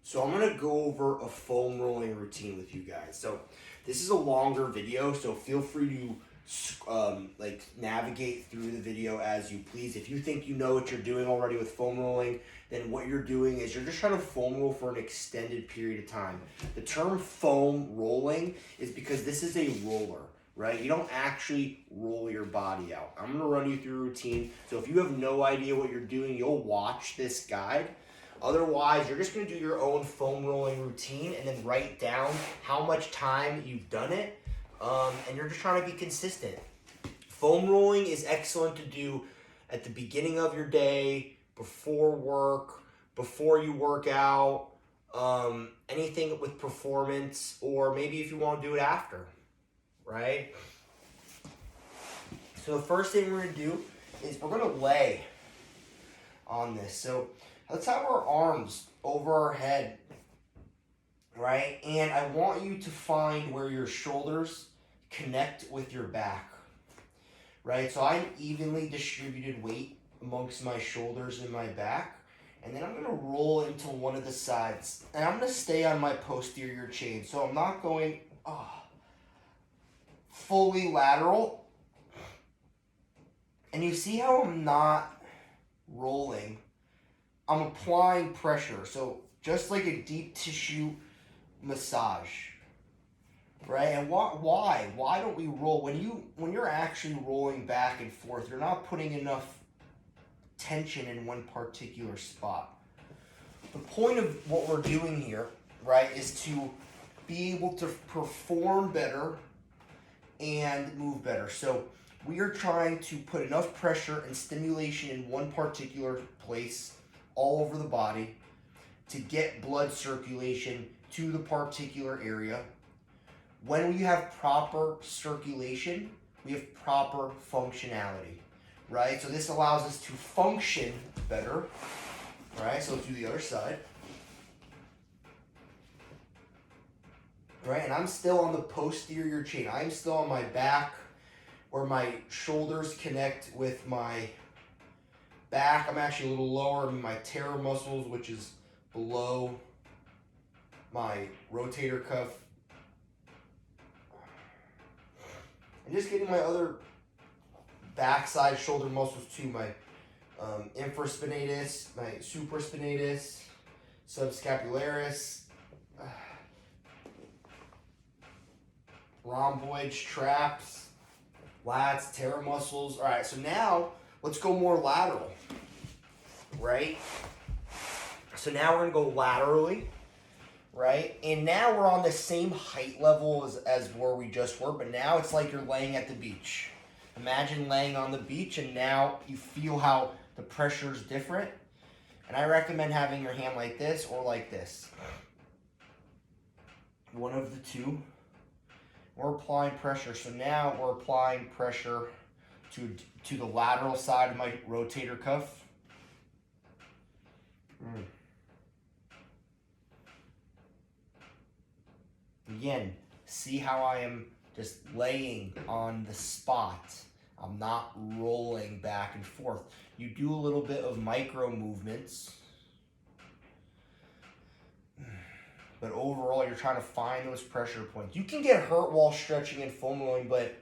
So I'm gonna go over a foam rolling routine with you guys. So this is a longer video, so feel free to navigate through the video as you please. If you think you know what you're doing already with foam rolling, then what you're doing is you're just trying to foam roll for an extended period of time. The term foam rolling is because this is a roller, right? You don't actually roll your body out. I'm gonna run you through a routine. So if you have no idea what you're doing, you'll watch this guide. Otherwise, you're just gonna do your own foam rolling routine and then write down how much time you've done it. And you're just trying to be consistent. Foam rolling is excellent to do at the beginning of your day, before work, before you work out, anything with performance, or maybe if you want to do it after, right? So the first thing we're going to do is we're going to lay on this. So let's have our arms over our head, right? And I want you to find where your shoulders connect with your back, right? So I'm evenly distributed weight amongst my shoulders and my back. And then I'm going to roll into one of the sides. And I'm going to stay on my posterior chain. So I'm not going fully lateral. And you see how I'm not rolling? I'm applying pressure. So just like a deep tissue massage, right? And why? Why don't we roll? When you're actually rolling back and forth, you're not putting enough tension in one particular spot. The point of what we're doing here, right, is to be able to perform better and move better. So we are trying to put enough pressure and stimulation in one particular place all over the body to get blood circulation to the particular area. When we have proper circulation, we have proper functionality, right? So this allows us to function better, right? So let's do the other side. Right, and I'm still on the posterior chain. I'm still on my back where my shoulders connect with my back. I'm actually a little lower in my terar muscles, which is below my rotator cuff. And just getting my other backside shoulder muscles too, my infraspinatus, my supraspinatus, subscapularis, rhomboids, traps, lats, terar muscles. All right, so now let's go more lateral, right? So now we're gonna go laterally, right? And now we're on the same height level as where we just were, but now it's like you're laying at the beach. Imagine laying on the beach and now you feel how the pressure is different. And I recommend having your hand like this or like this. One of the two. We're applying pressure. So now we're applying pressure to the lateral side of my rotator cuff. Again, see how I am just laying on the spot. I'm not rolling back and forth. You do a little bit of micro movements, but overall you're trying to find those pressure points. You can get hurt while stretching and foam rolling, but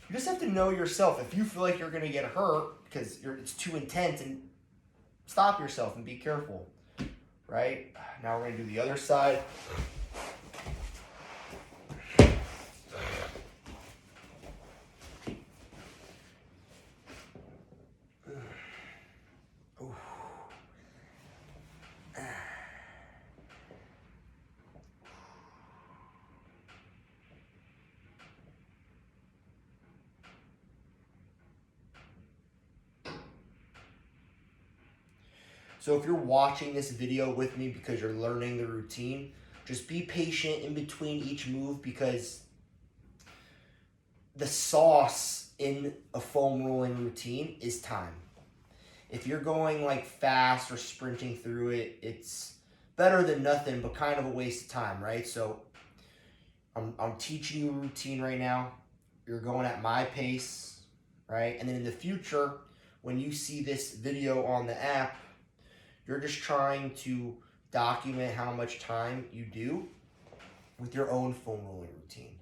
you just have to know yourself. If you feel like you're going to get hurt because it's too intense, and stop yourself and be careful, right? Now we're going to do the other side. So if you're watching this video with me because you're learning the routine, just be patient in between each move, because the sauce in a foam rolling routine is time. If you're going like fast or sprinting through it, it's better than nothing, but kind of a waste of time, right? So I'm teaching you a routine right now. You're going at my pace, right? And then in the future, when you see this video on the app, you're just trying to document how much time you do with your own foam rolling routine,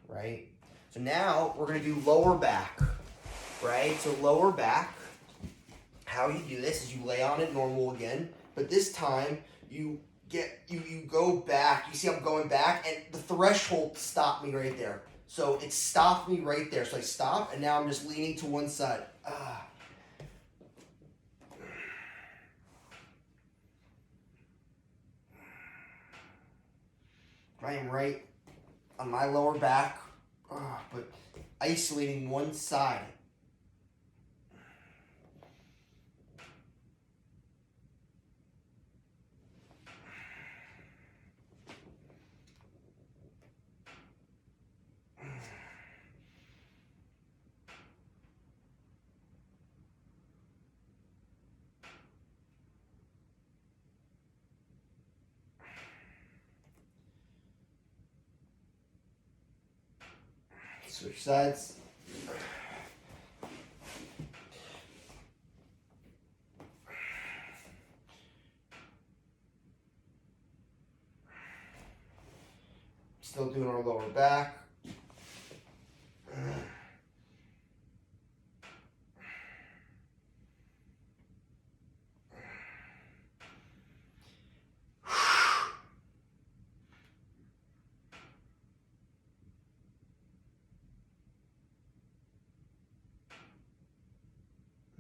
right? So now we're gonna do lower back, right? So lower back, how you do this is you lay on it normal again, but this time you go back. You see I'm going back, and the threshold stopped me right there. So it stopped me right there. So I stopped, and now I'm just leaning to one side. I am right on my lower back, but isolating one side. Switch sides. Still doing our lower back.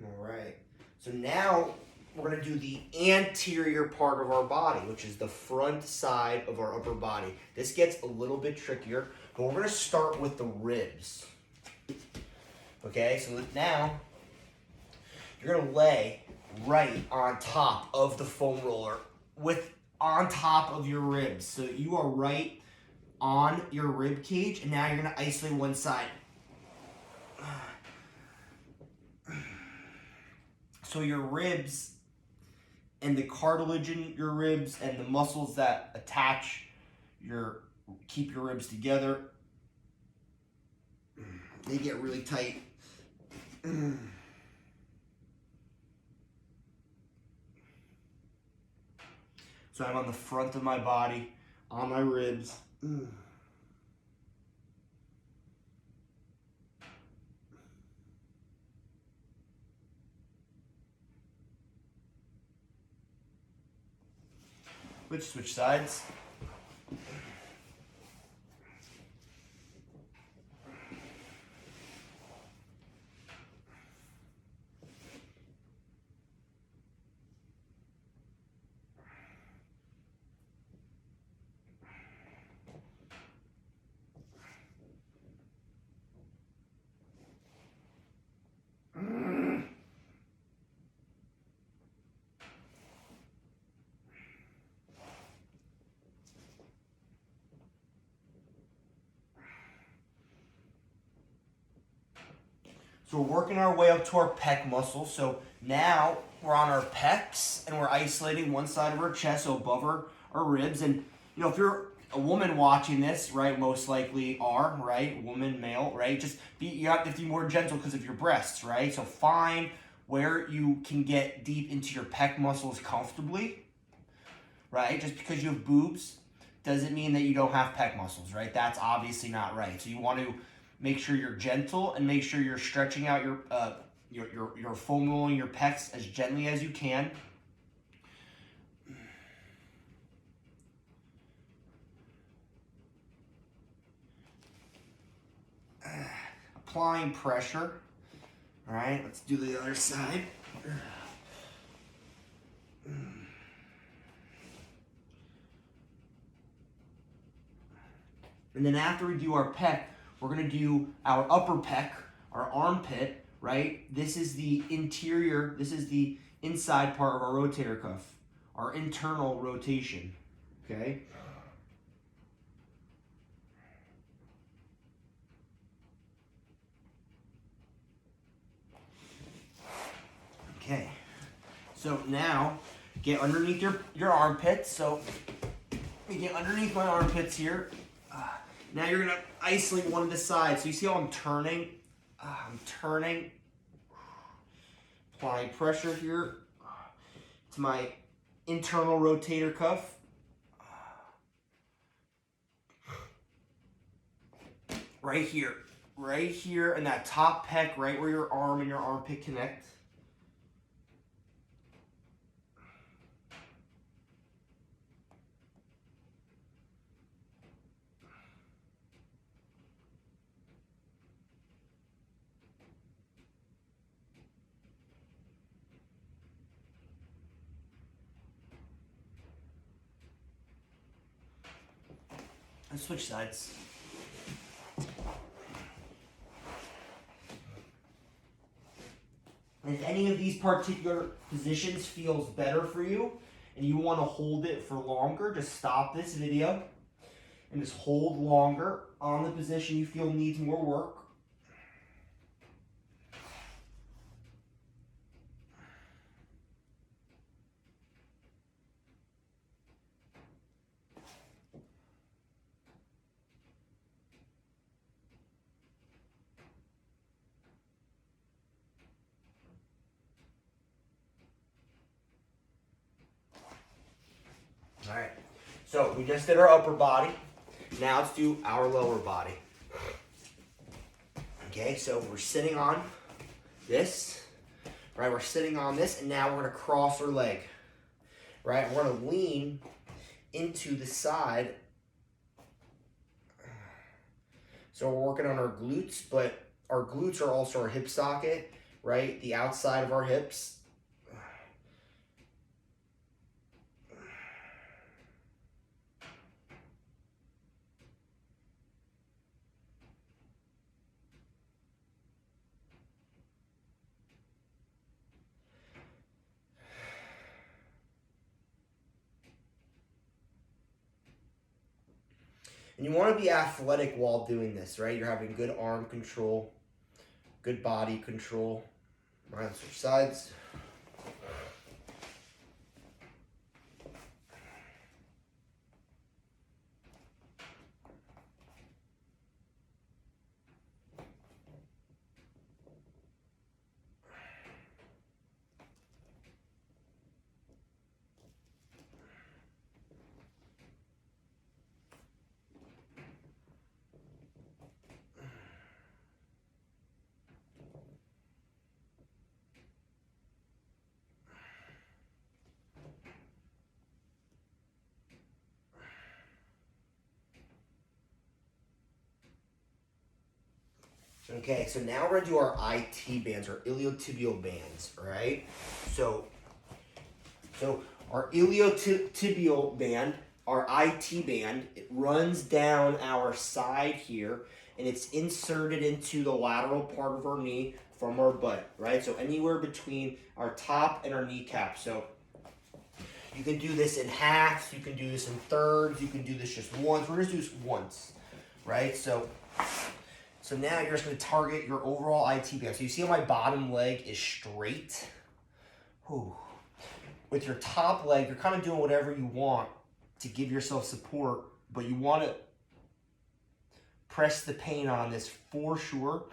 All right. So now we're going to do the anterior part of our body, which is the front side of our upper body. This gets a little bit trickier, but we're going to start with the ribs. Okay, so now you're going to lay right on top of the foam roller on top of your ribs. So you are right on your rib cage, and now you're going to isolate one side. So your ribs and the cartilage in your ribs and the muscles that keep your ribs together, they get really tight. So I'm on the front of my body, on my ribs. Switch sides. So we're working our way up to our pec muscle. So now we're on our pecs and we're isolating one side of our chest, so above our ribs. And if you're a woman watching this, right, most likely are, right, woman, male, right, you have to be more gentle because of your breasts, right? So find where you can get deep into your pec muscles comfortably, right? Just because you have boobs doesn't mean that you don't have pec muscles, right? That's obviously not right. So you want to make sure you're gentle and make sure you're stretching out your foam rolling your pecs as gently as you can. Applying pressure. All right, let's do the other side. And then after we do our pec, we're going to do our upper pec, our armpit, right? This is the interior, this is the inside part of our rotator cuff, our internal rotation, okay? Okay, so now get underneath your armpits. So you get underneath my armpits here. Now you're gonna isolate one of the sides. So you see how I'm turning? I'm turning. Applying pressure here to my internal rotator cuff. Right here in that top pec, right where your arm and your armpit connect. And switch sides. And if any of these particular positions feels better for you and you want to hold it for longer, just stop this video and just hold longer on the position you feel needs more work. All right, so we just did our upper body. Now let's do our lower body. Okay, so we're sitting on this, right? We're sitting on this, and now we're gonna cross our leg, right? We're gonna lean into the side. So we're working on our glutes, but our glutes are also our hip socket, right? The outside of our hips. And you want to be athletic while doing this, right? You're having good arm control, good body control. All right, let's switch sides. Okay, so now we're gonna do our IT bands, our iliotibial bands, right? So our iliotibial band, our IT band, it runs down our side here, and it's inserted into the lateral part of our knee from our butt, right? So anywhere between our top and our kneecap. So you can do this in halves, you can do this in thirds, you can do this just once. We're gonna do this once, right? So now you're just going to target your overall IT band. So you see how my bottom leg is straight? Whew. With your top leg, you're kind of doing whatever you want to give yourself support, but you want to press the pain on this for sure.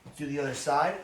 Let's do the other side.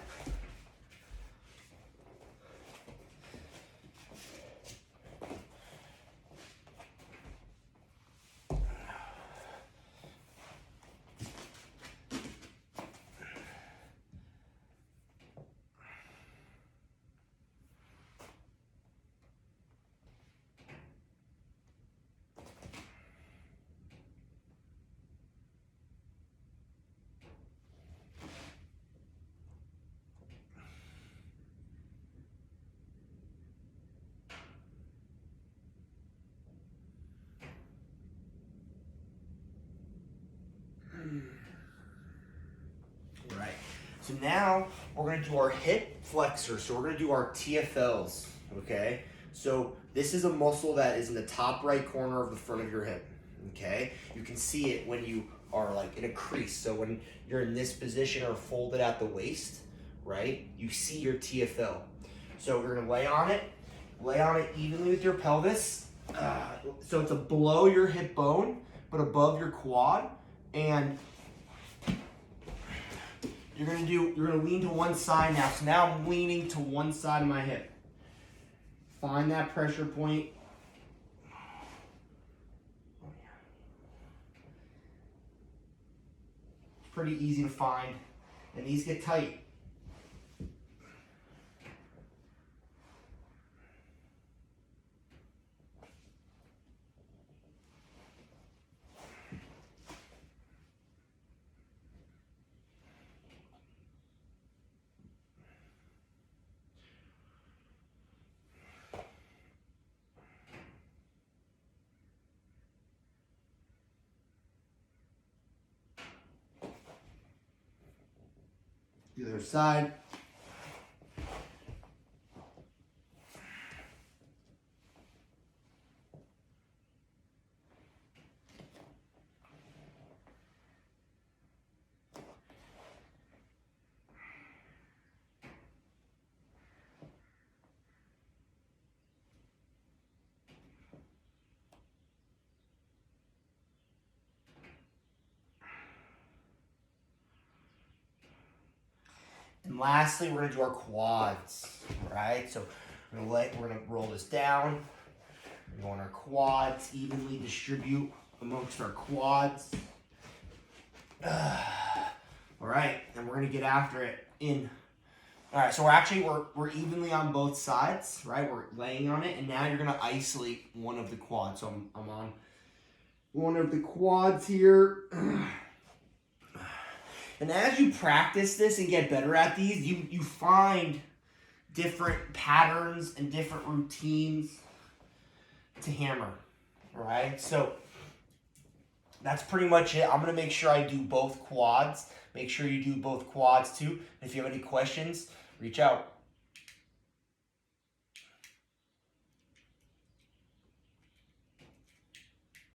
Right. So now we're gonna do our hip flexors. So we're gonna do our TFLs, okay? So this is a muscle that is in the top right corner of the front of your hip, okay? You can see it when you are like in a crease. So when you're in this position or folded at the waist, right? You see your TFL. So we're gonna lay on it evenly with your pelvis. So it's below your hip bone, but above your quad. And you're gonna lean to one side now. So now I'm leaning to one side of my hip. Find that pressure point. It's pretty easy to find. And these get tight. The other side. And lastly, we're gonna do our quads, right? So we're gonna roll this down. We're going our quads, evenly distribute amongst our quads. All right, and we're gonna get after it in. All right, so we're evenly on both sides, right? We're laying on it, and now you're gonna isolate one of the quads. So I'm on one of the quads here. And as you practice this and get better at these, you find different patterns and different routines to hammer, right? So that's pretty much it. I'm going to make sure I do both quads. Make sure you do both quads too. If you have any questions, reach out.